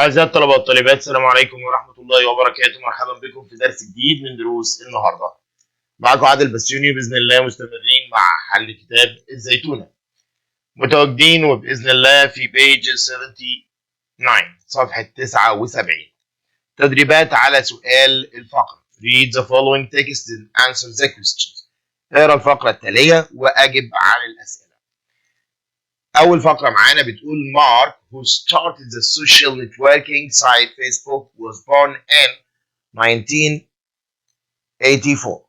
أعزائي الطلبة والطالبات، السلام عليكم ورحمة الله وبركاته. مرحبا بكم في درس جديد من دروس النهاردة. معكم عادل بإذن الله مستمرين مع حل كتاب الزيتونة. متواجدين وبإذن الله في بيج 79 صفحة 79. تدريبات على سؤال الفقرة. Read the following text and answer the questions. اقرأ الفقرة التالية وأجب عن الأسئلة. أول فقرة معانا بتقول Mark, who started the social networking site Facebook, was born in 1984.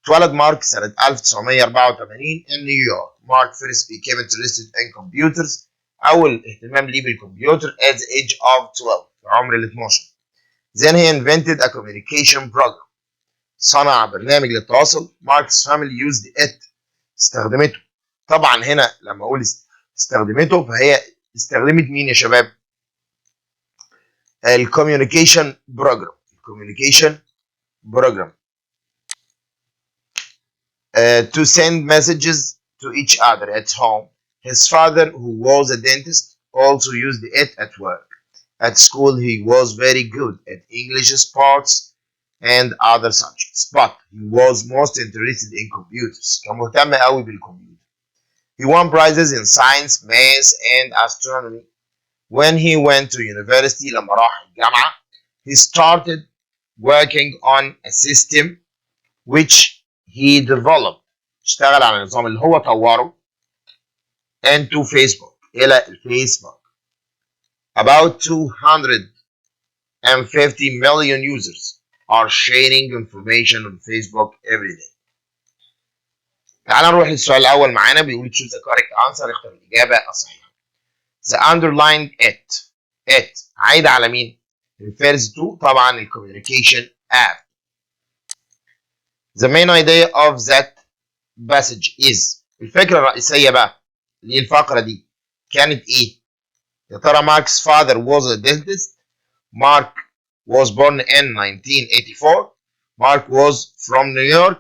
اتولد مارك سنة 1984 in New York. Mark first became interested in computers. أول اهتمام ليه بالكمبيوتر at the age of 12 في عمر ال 12. Then he invented a communication program. صنع برنامج للتواصل. Mark's family used it. استخدمته. طبعا هنا لما أقول استخدمته فهي استخدمت مين يا شباب؟ الكوميونيكيشن بروجرام. الكوميونيكيشن بروجرام to send messages to each other at home. His father, who was a dentist, also used it at work. At school, he was very good at English, sports, and other subjects, but he was most interested in computers. كان مهتم قوي بالكمبيوتر. He won prizes in science, math, and astronomy. When he went to university, لما راح الجامعة, he started working on a system which he developed. اشتغل على النظام اللي هو طوره into Facebook. إلى الفيسبوك. About 250 million users are sharing information on Facebook every day. تعال نروح للسؤال الأول معانا. بيقول choose the correct answer. اختر الإجابة الصحيحة. The underlined it عايدة على مين؟ refers to طبعا ال communication app. The main idea of that passage is. الفكرة الرئيسية بقى للفقرة دي كانت إيه؟ يا ترى Mark's father was a dentist. Mark was born in 1984. Mark was from New York.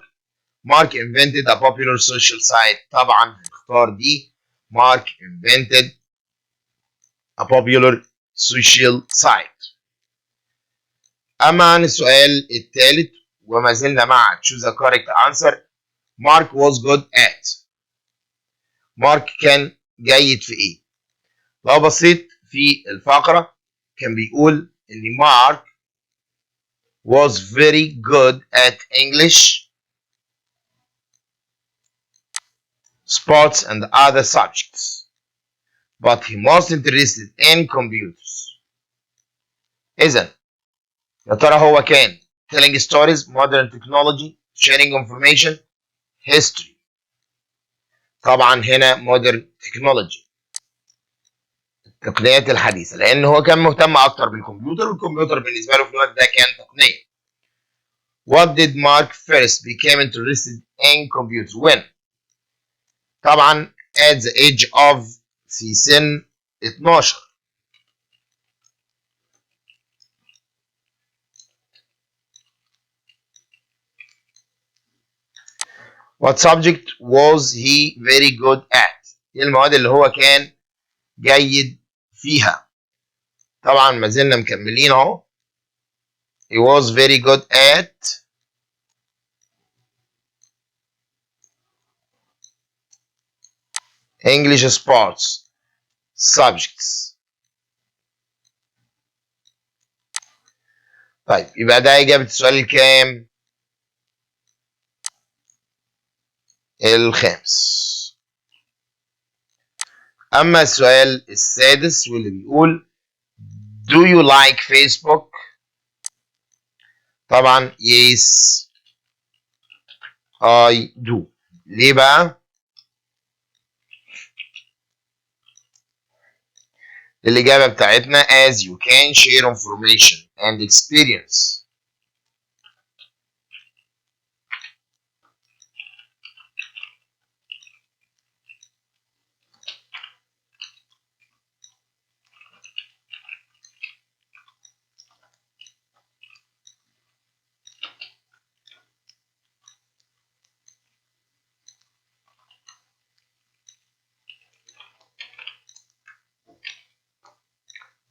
Mark invented a popular social site. طبعا هنختار دي. Mark invented a popular social site. أما عن السؤال الثالث وما زلنا مع choose a correct answer. Mark was good at. مارك كان جيد في ايه؟ لو بصيت في الفقرة كان بيقول ان مارك was very good at English, sports and other subjects, but he most interested in computers. إذن يا ترى هو كان telling stories, modern technology, sharing information, history. طبعا هنا modern technology التقنيات الحديثة، لأن هو كان مهتم أكتر بالكمبيوتر، والكمبيوتر بالنسبة له في الوقت ده كان تقنية. What did Mark first became interested in computers? When? طبعا at the age of في سن 12. What subject was he very good at? ايه المواد اللي هو كان جيد فيها؟ طبعا ما زلنا مكملين اهو. He was very good at English sports subjects. طيب يبقى ده إجابة السؤال الكام؟ الخامس. أما السؤال السادس واللي بيقول Do you like Facebook؟ طبعا yes I do. ليه بقى؟ الإجابة بتاعتنا as you can share information and experience.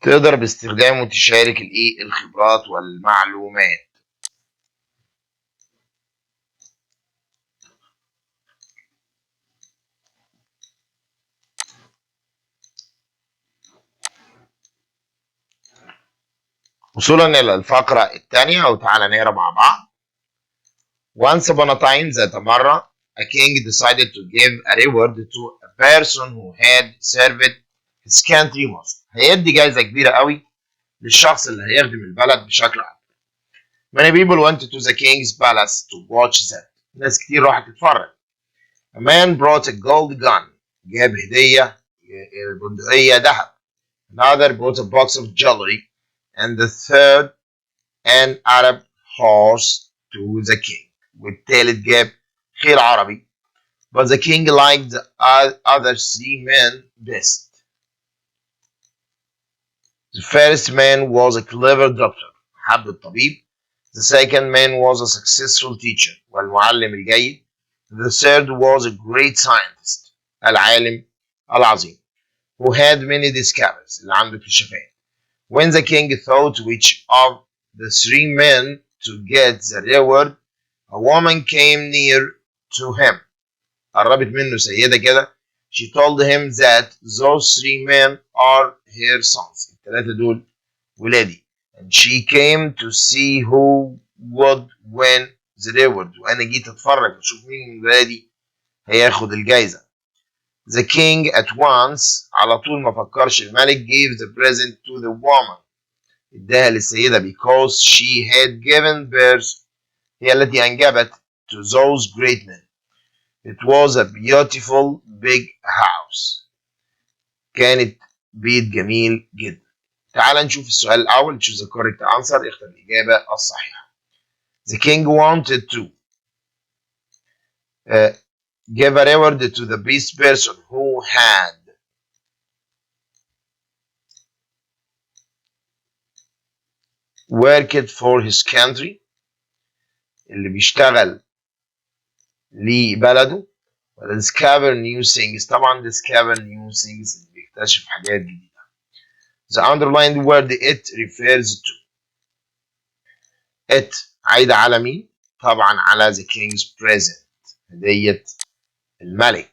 تقدر باستخدامه تشارك الخبرات والمعلومات. وصولا إلى الفقرة الثانية، وتعالى نقرا مع بعض. Once upon a time، ذات مرة، a king decided to give a reward to a person who had served his country most. هيدي جايزة كبيرة قوي للشخص اللي هيخدم البلد بشكل أكبر. Many people went to the king's palace to watch that. ناس كتير راحت تتفرج. A man brought a gold gun. جاب هدية بندقية ذهب. Another brought a box of jewelry. And the third an Arab horse to the king. والتالت جاب خيل عربي. But the king liked the other three men best. The first man was a clever doctor. حب الطبيب. The second man was a successful teacher. والمعلم الجيد. The third was a great scientist. العالم العظيم. Who had many discoveries. اللي عنده اكتشافات. When the king thought which of the three men to get the reward, a woman came near to him. قربت منه سيدة كده. She told him that those three men are her sons. الثلاثة دول ولادي. And she came to see who would win the reward. وأنا جيت أتفرج وأشوف مين من ولادي هياخد الجايزة. The king at once، على طول ما فكرش الملك، gave the present to the woman. اداها للسيدة because she had given birth، هي التي أنجبت to those great men. It was a beautiful big house. كانت بيت جميل جدا. تعال نشوف السؤال الأول. choose the correct answer. اختر الإجابة الصحيحة. The king wanted to give a reward to the best person who had worked for his country. اللي بيشتغل لبلده. discover new things. طبعا discover new things اللي بيكتشف حاجات جديدة. The underlined word it refers to. it عايدة على مين؟ طبعا على the king's present. هدية الملك.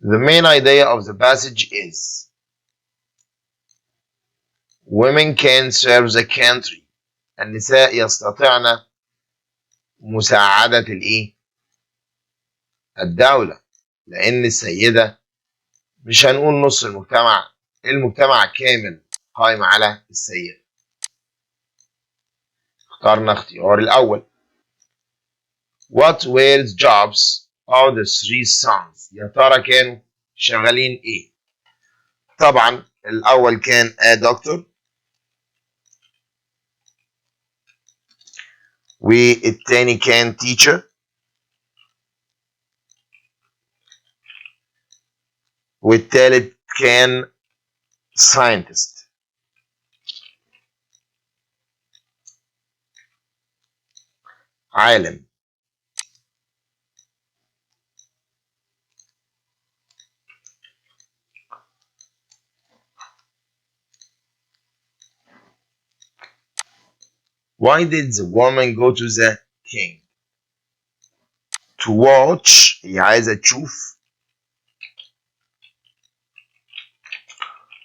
The main idea of the passage is women can serve the country. النساء يستطيعن مساعدة الدولة. لأن السيدة، مش هنقول نص المجتمع كامل قائم على السيدة. اخترنا اختيار الأول. What were the jobs of the three sons؟ يا ترى كانوا شغالين ايه؟ طبعا الأول كان a doctor، والتاني كان teacher، والتالت كان scientist. عالم. Why did the woman go to the king? To watch، هي عايزة تشوف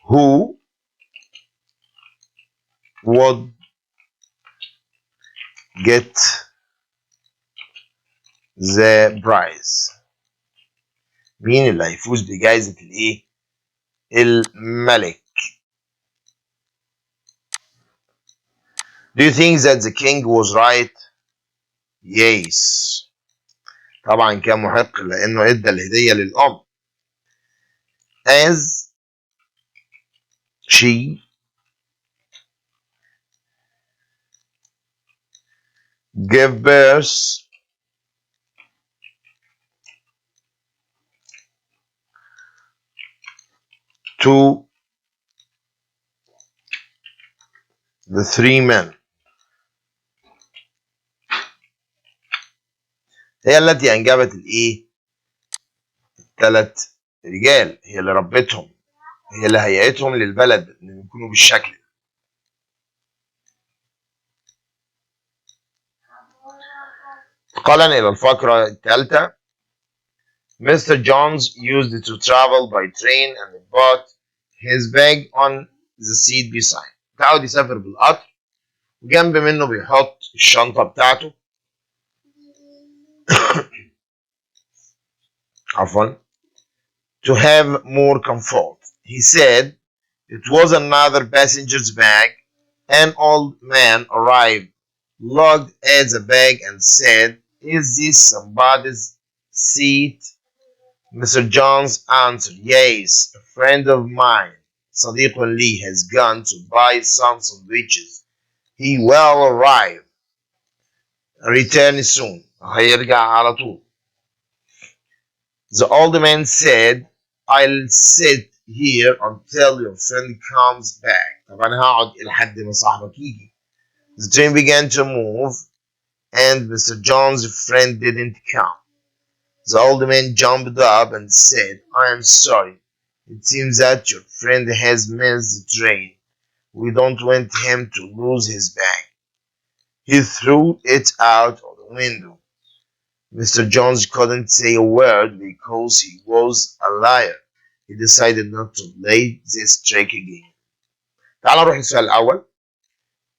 who would get the prize. مين اللي هيفوز بجائزة الملك. Do you think that the king was right? Yes. طبعا كان محق لأنه ادى الهدية للأم. As she gave birth to the three men. هي التي أنجبت الثلاث رجال، هي اللي ربتهم، هي اللي هيئتهم للبلد ان يكونوا بالشكل ده. انتقالا الى الفقرة الثالثة. Mr. Jones used to travel by train and bought his bag on the seat beside. متعود يسافر بالقطر وجنب منه بيحط الشنطة بتاعته. عفوا. To have more comfort. He said it was another passenger's bag. An old man arrived, looked at the bag and said, "Is this somebody's seat?" Mr. Jones answered, "Yes, a friend of mine, صديق لي, has gone to buy some sandwiches. He will arrive. Return soon." هيرجع على طول. The old man said, "I'll sit here until your friend comes back." طب أنا هقعد لحد ما صاحبك يجي. The train began to move, and Mr. Jones' friend didn't come. The old man jumped up and said, "I am sorry. It seems that your friend has missed the train. We don't want him to lose his bag." He threw it out of the window. Mr. Jones couldn't say a word because he was a liar. He decided not to play this trick again. تعال نروح للسؤال الأول.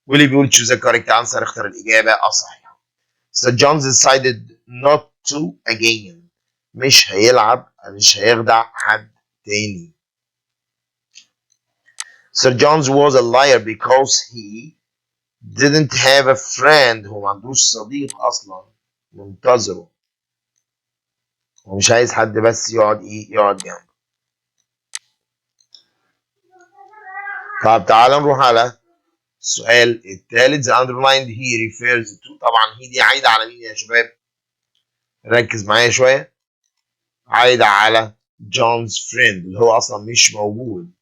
واللي بيقول choose the correct answer. اختر الإجابة الصحيحة. Mr. Jones decided not to again. مش هيلعب، مش هيخدع حد تاني. Sir Jones was a liar because he didn't have a friend. هو ما عندوش صديق أصلا منتظره. ومش عايز حد بس يقعد جنبه. طب تعال نروح على السؤال الثالث. The underlined he refers to. طبعا هي دي عايدة على مين يا شباب؟ ركز معايا شوية. عايدة على جون's friend اللي هو أصلا مش موجود.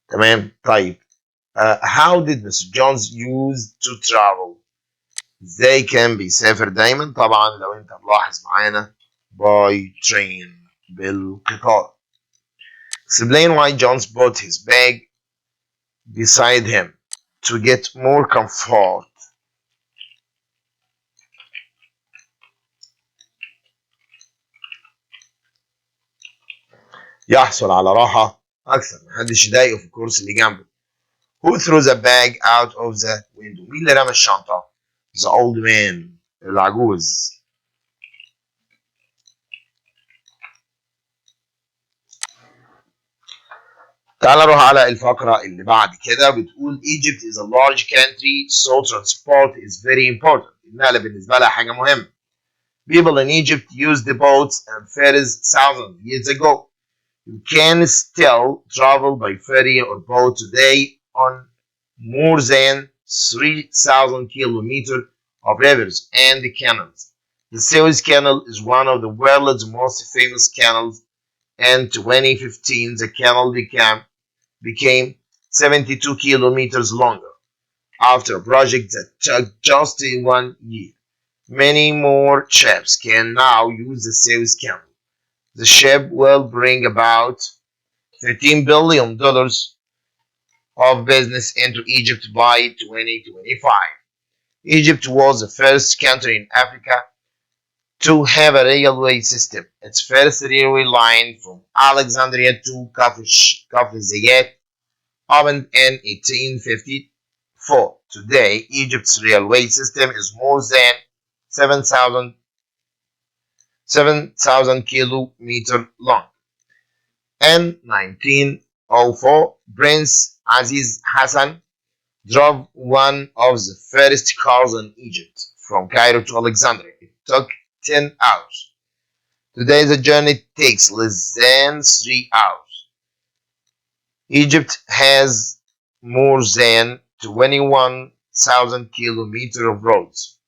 تمام. طيب how did Mr. Jones use to travel؟ ازاي كان بيسافر دايما؟ طبعا لو انت ملاحظ معانا by train، بالقطار. Explain why Jones bought his bag beside him to get more comfort. يحصل على راحة أكثر، محدش يضايقه في الكورس اللي جنبه. Who threw the bag out of the window؟ مين اللي رمى الشنطة؟ The old man، العجوز. تعال نروح على الفقرة اللي بعد كده. بتقول Egypt is a large country so transport is very important. النقل بالنسبة لها حاجة مهمة. People in Egypt used the boats and ferries thousands of years ago. You can still travel by ferry or boat today on more than 3,000 kilometers of rivers and canals. The Suez Canal is one of the world's most famous canals. In 2015, the canal became 72 kilometers longer after a project that took just 1 year. Many more ships can now use the Suez Canal. The ship will bring about $13 billion of business into Egypt by 2025. Egypt was the first country in Africa to have a railway system. Its first railway line from Alexandria to Kafr opened in 1854. Today, Egypt's railway system is more than 7,000 kilometers long. In 1904, Prince Aziz Hassan drove one of the first cars in Egypt from Cairo to Alexandria. It took 10 hours. Today, the journey takes less than 3 hours. Egypt has more than 21,000 kilometers of roads.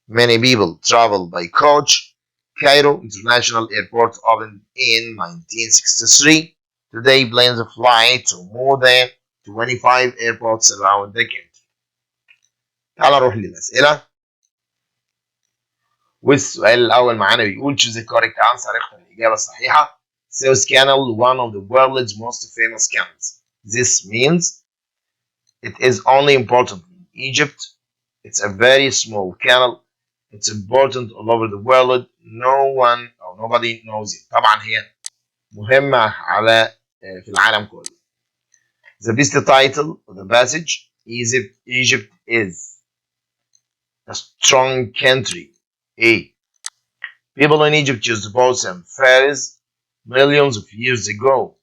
Many people travel by coach. Cairo International Airport opened in 1963. Today, planes fly to more than 25 airports around the country. تعال نروح للأسئلة. والسؤال الأول معانا بيقول choose the correct answer، اختر الإجابة الصحيحة. Suez Canal, one of the world's most famous canals. This means it is only important in Egypt. It's a very small canal. It's important all over the world. No one or nobody knows it. طبعا هي مهمة على في العالم كله. The best title of the passage: Egypt is a strong country. A. People in Egypt used boats and ferries millions of years ago.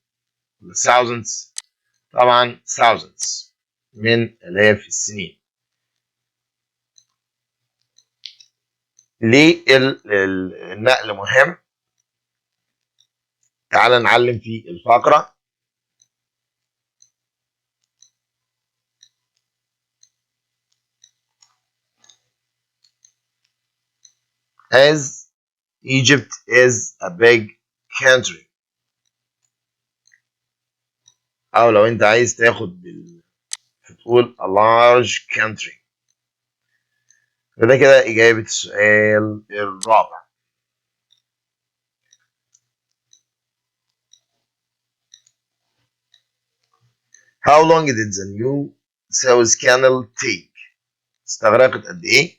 Thousands. طبعا thousands من آلاف السنين. ليه النقل مهم؟ تعال نعلم في الفقرة. As Egypt is a big country. أو لو أنت عايز تاخد تقول a large country. فده كده إجابة السؤال الرابع. How long did the new Suez Canal take? استغرقت قد إيه؟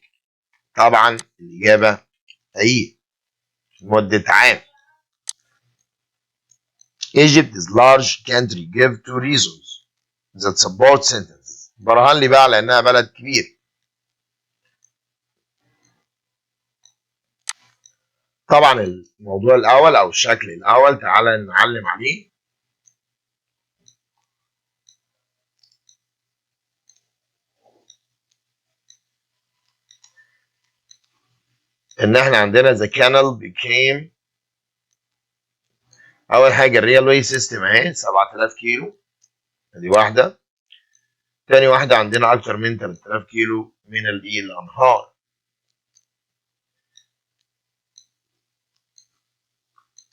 طبعا الإجابة هي مدة عام. Egypt is large country. Give two reasons that support sentence. برهن لي بقى على إنها بلد كبير. طبعا الموضوع الأول أو الشكل الأول تعالى نعلم عليه. إن إحنا عندنا the canal became أول حاجة الريلوي سيستم أهي 7000 كيلو، دي واحدة. تاني واحدة عندنا أكتر من 3000 كيلو من الأنهار.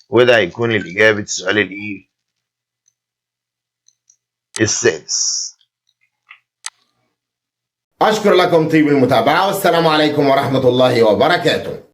وده هيكون الإجابة السؤال السادس. أشكر لكم طيب المتابعة، والسلام عليكم ورحمة الله وبركاته.